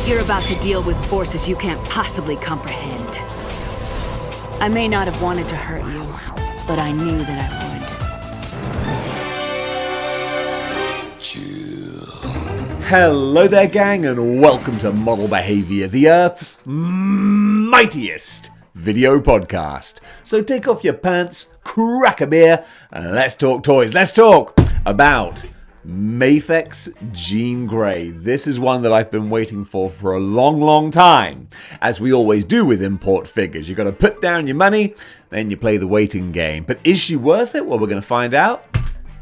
You're about to deal with forces you can't possibly comprehend. I may not have wanted to hurt you, but I knew that I would. Chill. Hello there, gang, and welcome to Model Behaviour, the Earth's mightiest video podcast. So take off your pants, crack a beer, and let's talk toys. Let's talk about Mafex Jean Grey. This is one that I've been waiting for a long time. As we always do with import figures, you've got to put down your money, then you play the waiting game. But is she worth it? Well, we're going to find out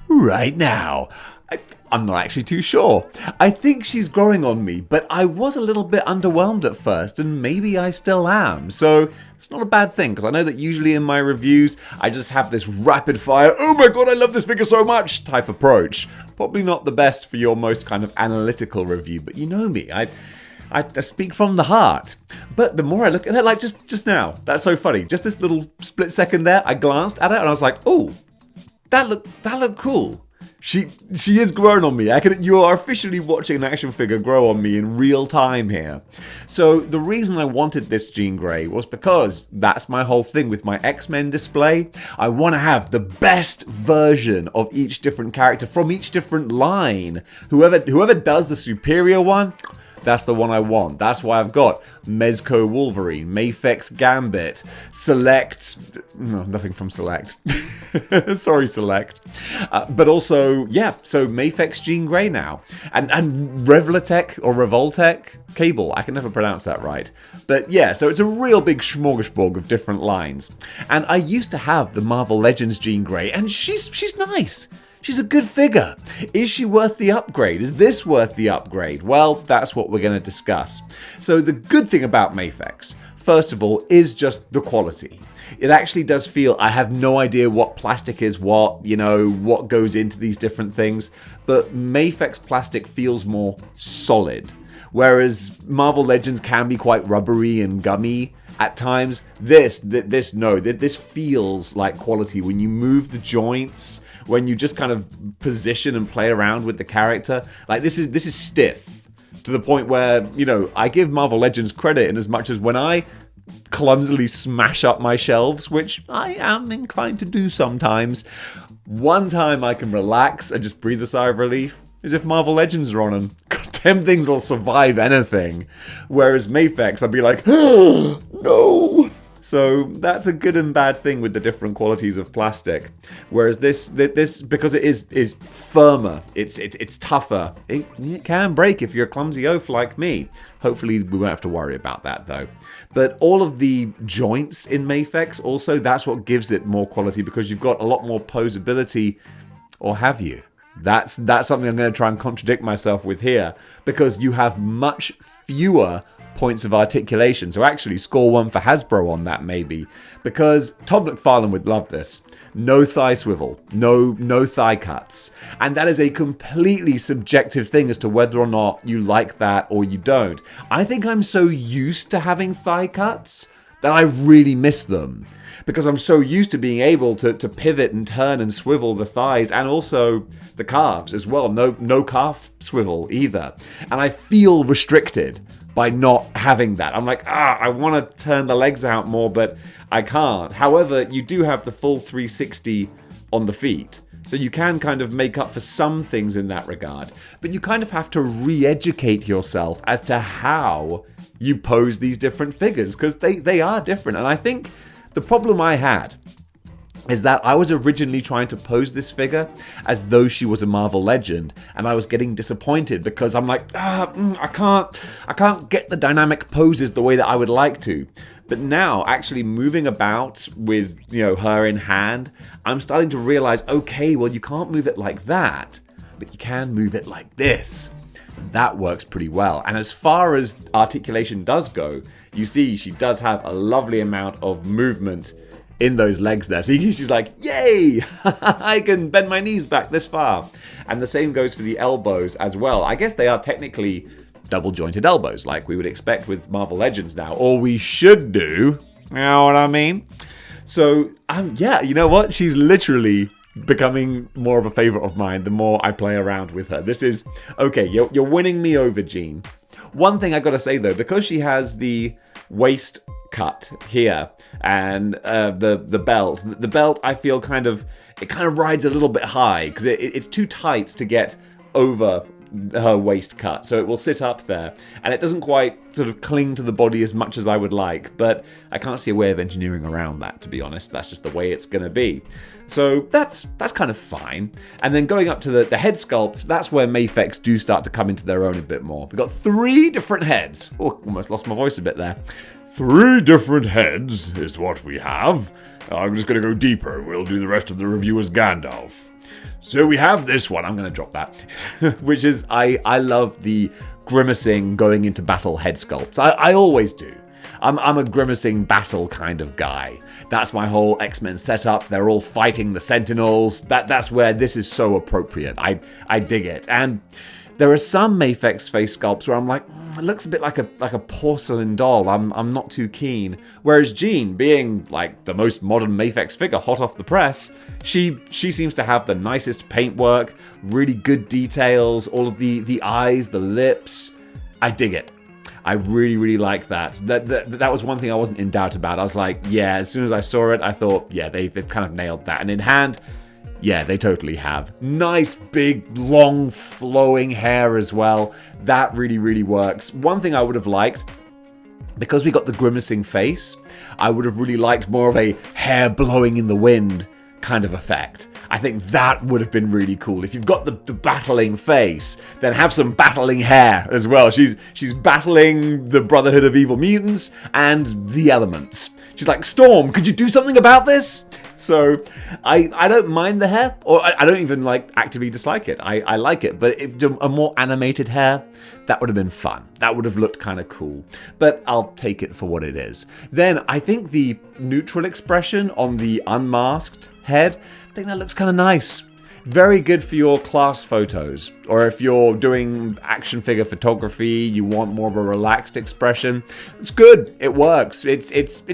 right now. I'm not actually too sure. I think she's growing on me, but I was a little bit underwhelmed at first, and maybe I still am. So it's not a bad thing, because I know that usually in my reviews, I just have this rapid fire, oh my god, I love this figure so much type approach. Probably not the best for your most kind of analytical review, but you know me, I speak from the heart. But the more I look at her, like just now, that's so funny. Just this little split second there, I glanced at it and I was like, oh, that looked cool. She is growing on me. You are officially watching an action figure grow on me in real time here. So the reason I wanted this Jean Grey was because that's my whole thing with my X-Men display. I want to have the best version of each different character from each different line. Whoever does the superior one, that's the one I want. That's why I've got Mezco Wolverine, Mafex Gambit, Select... No, nothing from Select. Sorry, Select. But also, yeah, so Mafex Jean Grey now. And Revlatech or Revoltech Cable. I can never pronounce that right. But yeah, so it's a real big smorgasbord of different lines. And I used to have the Marvel Legends Jean Grey, and she's nice. She's a good figure. Is she worth the upgrade? Is this worth the upgrade? Well, that's what we're going to discuss. So the good thing about Mafex, first of all, is just the quality. It actually does feel, I have no idea what plastic is what goes into these different things, but Mafex plastic feels more solid. Whereas Marvel Legends can be quite rubbery and gummy at times. This feels like quality when you move the joints, when you just kind of position and play around with the character. Like this is stiff to the point where, I give Marvel Legends credit in as much as when I clumsily smash up my shelves, which I am inclined to do sometimes, one time I can relax and just breathe a sigh of relief is if Marvel Legends are on them, because them things will survive anything. Whereas Mafex, I'd be like, oh, no. So that's a good and bad thing with the different qualities of plastic. Whereas this because it is firmer, it's tougher. It can break if you're a clumsy oaf like me. Hopefully we won't have to worry about that though. But all of the joints in Mafex also, that's what gives it more quality, because you've got a lot more posability, or have you? That's something I'm going to try and contradict myself with here, because you have much fewer points of articulation. So actually score one for Hasbro on that maybe, because Todd McFarlane would love this. No thigh swivel, no thigh cuts. And that is a completely subjective thing as to whether or not you like that or you don't. I think I'm so used to having thigh cuts that I really miss them, because I'm so used to being able to pivot and turn and swivel the thighs, and also the calves as well. No calf swivel either. And I feel restricted by not having that. I'm like, I want to turn the legs out more, but I can't. However, you do have the full 360 on the feet, so you can kind of make up for some things in that regard. But you kind of have to re-educate yourself as to how you pose these different figures, because they are different. And I think the problem I had is that I was originally trying to pose this figure as though she was a Marvel Legend, and I was getting disappointed because I'm like, I can't get the dynamic poses the way that I would like to. But now, actually moving about with her in hand, I'm starting to realize, okay, well, you can't move it like that, but you can move it like this. That works pretty well. And as far as articulation does go, you see she does have a lovely amount of movement in those legs there. So she's like, yay, I can bend my knees back this far. And the same goes for the elbows as well. I guess they are technically double jointed elbows like we would expect with Marvel Legends now, or we should do. You know what I mean? So, yeah, you know what? She's literally becoming more of a favorite of mine the more I play around with her. This is, okay, you're winning me over, Jean. One thing I gotta say though, because she has the waist cut here and the belt I feel it kind of rides a little bit high because it's too tight to get over her waist cut, so it will sit up there and it doesn't quite sort of cling to the body as much as I would like, but I can't see a way of engineering around that, to be honest. That's just the way it's gonna be. So that's kind of fine. And then going up to the head sculpts, that's where Mafex do start to come into their own a bit more. We've got 3 different heads. Oh, almost lost my voice a bit there. 3 different heads is what we have. I'm just gonna go deeper. We'll do the rest of the review as Gandalf. So we have this one, I'm going to drop that, which is, I love the grimacing going into battle head sculpts. I always do. I'm a grimacing battle kind of guy. That's my whole X-Men setup. They're all fighting the Sentinels. That's where this is so appropriate. I dig it. And there are some Mafex face sculpts where I'm like, it looks a bit like a porcelain doll. I'm not too keen. Whereas Jean, being like the most modern Mafex figure hot off the press, she seems to have the nicest paintwork, really good details, all of the eyes, the lips. I dig it. I really, really like that. That was one thing I wasn't in doubt about. I was like, yeah, as soon as I saw it, I thought, yeah, they've kind of nailed that. And in hand, yeah, they totally have. Nice, big, long, flowing hair as well. That really, really works. One thing I would have liked, because we got the grimacing face, I would have really liked more of a hair blowing in the wind kind of effect. I think that would have been really cool. If you've got the battling face, then have some battling hair as well. She's battling the Brotherhood of Evil Mutants and the elements. She's like, Storm, could you do something about this? So I don't mind the hair, or I don't even actively dislike it. I like it, but a more animated hair, that would have been fun. That would have looked kind of cool, but I'll take it for what it is. Then I think the neutral expression on the unmasked head, I think that looks kind of nice. Very good for your class photos, or if you're doing action figure photography, you want more of a relaxed expression. It's good. It works. It's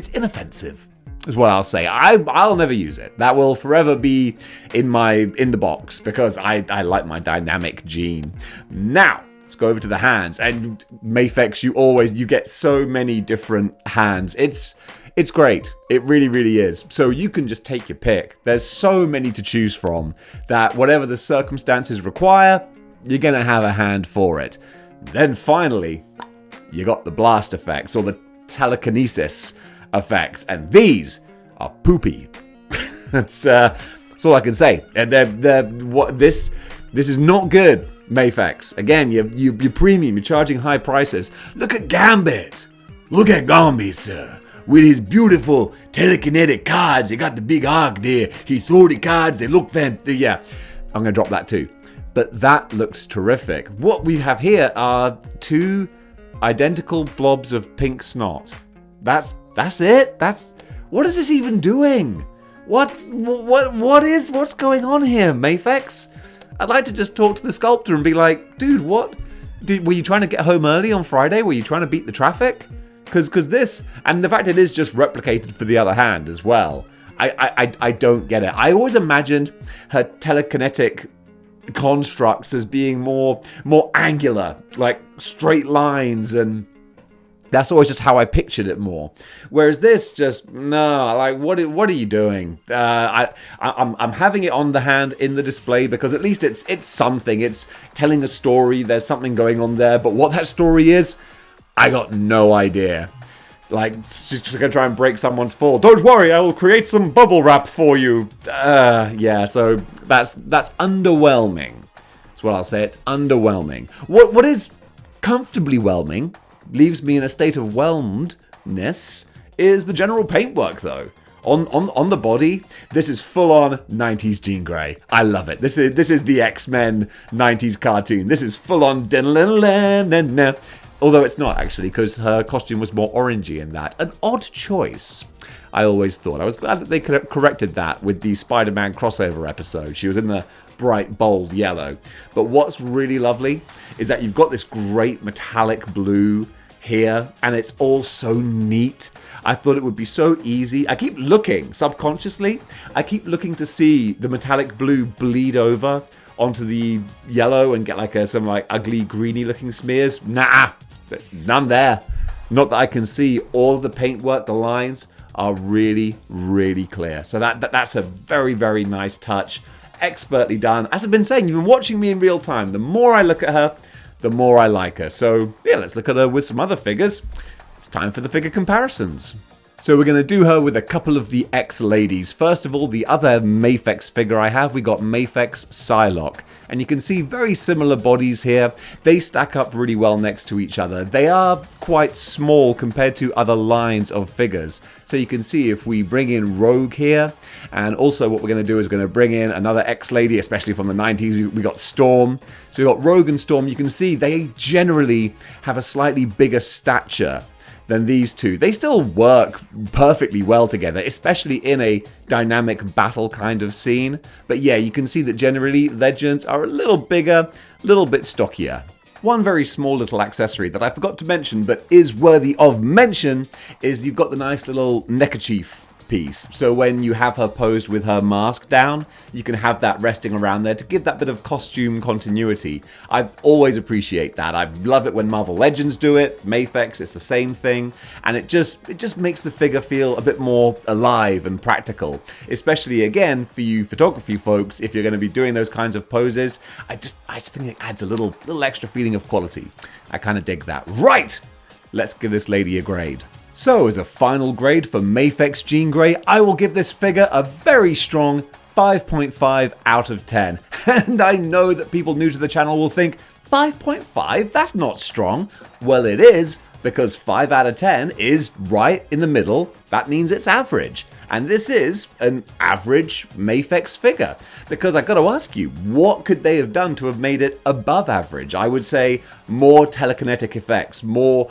inoffensive, is what I'll say. I'll never use it. That will forever be in the box because I like my dynamic Jean. Now let's go over to the hands. And Mafex, you get so many different hands. It's great. It really, really is. So you can just take your pick. There's so many to choose from that whatever the circumstances require, you're going to have a hand for it. Then finally, you got the blast effects or the telekinesis effects. And these are poopy. That's all I can say. And this is not good, Mafex. Again, you're premium. You're charging high prices. Look at Gambit. Look at Gambit, sir. With his beautiful telekinetic cards, he got the big arc there. He threw the cards, they look fantastic. Yeah, I'm going to drop that too. But that looks terrific. What we have here are 2 identical blobs of pink snot. That's it? What is this even doing? What's going on here, Mafex? I'd like to just talk to the sculptor and be like, dude, were you trying to get home early on Friday? Were you trying to beat the traffic? Because this, and the fact it is just replicated for the other hand as well, I don't get it. I always imagined her telekinetic constructs as being more angular, like straight lines, and that's always just how I pictured it more. Whereas this just, no, like what are you doing? I'm having it on the hand in the display because at least it's something. It's telling a story. There's something going on there, but what that story is, I got no idea. Like, she's just gonna try and break someone's fall. Don't worry, I will create some bubble wrap for you. Yeah, so that's underwhelming. That's what I'll say. It's underwhelming. What is comfortably whelming, leaves me in a state of whelmedness, is the general paintwork, though. On the body, this is full-on 90s Jean Grey. I love it. This is the X-Men 90s cartoon. This is full-on... Although it's not, actually, because her costume was more orangey in that. An odd choice, I always thought. I was glad that they corrected that with the Spider-Man crossover episode. She was in the bright, bold yellow. But what's really lovely is that you've got this great metallic blue here, and it's all so neat. I thought it would be so easy. I keep looking, subconsciously, to see the metallic blue bleed over onto the yellow and get some ugly greeny looking smears. Nah, but none there. Not that I can see. All of the paintwork, the lines are really, really clear. So that's a very, very nice touch. Expertly done. As I've been saying, you've been watching me in real time. The more I look at her, the more I like her. So yeah, let's look at her with some other figures. It's time for the figure comparisons. So we're going to do her with a couple of the ex-ladies. First of all, the other Mafex figure I have, we got Mafex Psylocke. And you can see very similar bodies here. They stack up really well next to each other. They are quite small compared to other lines of figures. So you can see if we bring in Rogue here, and also what we're going to do is we're going to bring in another ex-lady, especially from the 90s. We got Storm. So we got Rogue and Storm. You can see they generally have a slightly bigger stature than these two. They still work perfectly well together, especially in a dynamic battle kind of scene. But yeah, you can see that generally Legends are a little bigger, a little bit stockier. One very small little accessory that I forgot to mention but is worthy of mention is you've got the nice little neckerchief piece. So when you have her posed with her mask down, you can have that resting around there to give that bit of costume continuity. I always appreciate that. I love it when Marvel Legends do it. Mafex, it's the same thing, and it just makes the figure feel a bit more alive and practical. Especially again for you photography folks, if you're going to be doing those kinds of poses, I just think it adds a little extra feeling of quality. I kind of dig that. Right, let's give this lady a grade. So, as a final grade for Mafex Jean Grey, I will give this figure a very strong 5.5 out of 10. And I know that people new to the channel will think, 5.5? That's not strong. Well, it is, because 5 out of 10 is right in the middle. That means it's average. And this is an average Mafex figure. Because I gotta ask you, what could they have done to have made it above average? I would say more telekinetic effects, more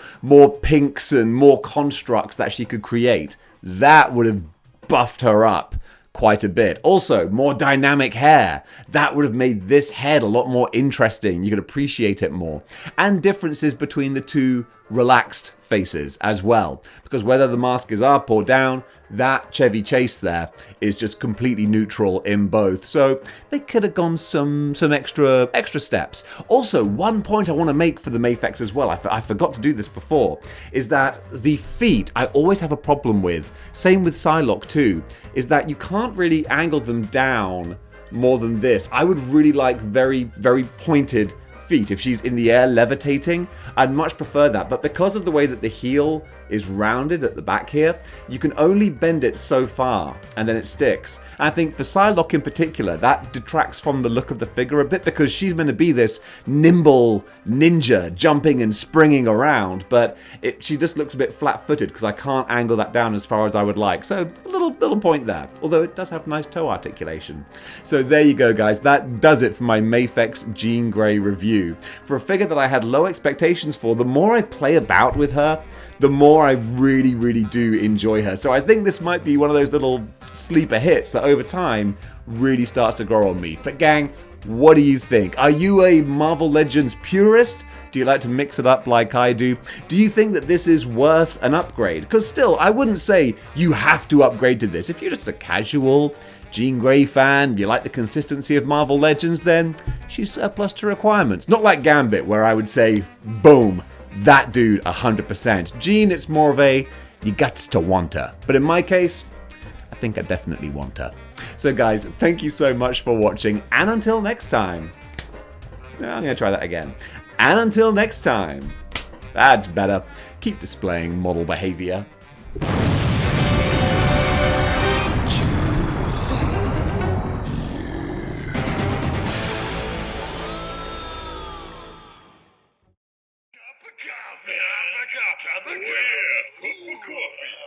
pinks and more constructs that she could create. That would have buffed her up quite a bit. Also, more dynamic hair. That would have made this head a lot more interesting. You could appreciate it more. And differences between the two relaxed faces as well. Because whether the mask is up or down, that Chevy Chase there is just completely neutral in both. So they could have gone some extra steps. Also, one point I want to make for the Mafex as well, I forgot to do this before, is that the feet I always have a problem with, same with Psylocke too, is that you can't really angle them down more than this. I would really like very, very pointed feet. If she's in the air levitating, I'd much prefer that. But because of the way that the heel is rounded at the back here, you can only bend it so far and then it sticks. And I think for Psylocke in particular, that detracts from the look of the figure a bit because she's meant to be this nimble ninja jumping and springing around, but she just looks a bit flat-footed because I can't angle that down as far as I would like. So a little point there, although it does have nice toe articulation. So there you go, guys. That does it for my Mafex Jean Grey review. For a figure that I had low expectations for, the more I play about with her, the more I really, really do enjoy her. So I think this might be one of those little sleeper hits that over time really starts to grow on me. But gang, what do you think? Are you a Marvel Legends purist? Do you like to mix it up like I do? Do you think that this is worth an upgrade? Because still, I wouldn't say you have to upgrade to this. If you're just a casual Jean Grey fan, you like the consistency of Marvel Legends, then she's surplus to requirements. Not like Gambit, where I would say, boom, that dude 100%. Jean, it's more of a, you guts to want her. But in my case, I think I definitely want her. So guys, thank you so much for watching, and until next time. I'm gonna try that again. And until next time, that's better. Keep displaying model behavior. Cup of coffee.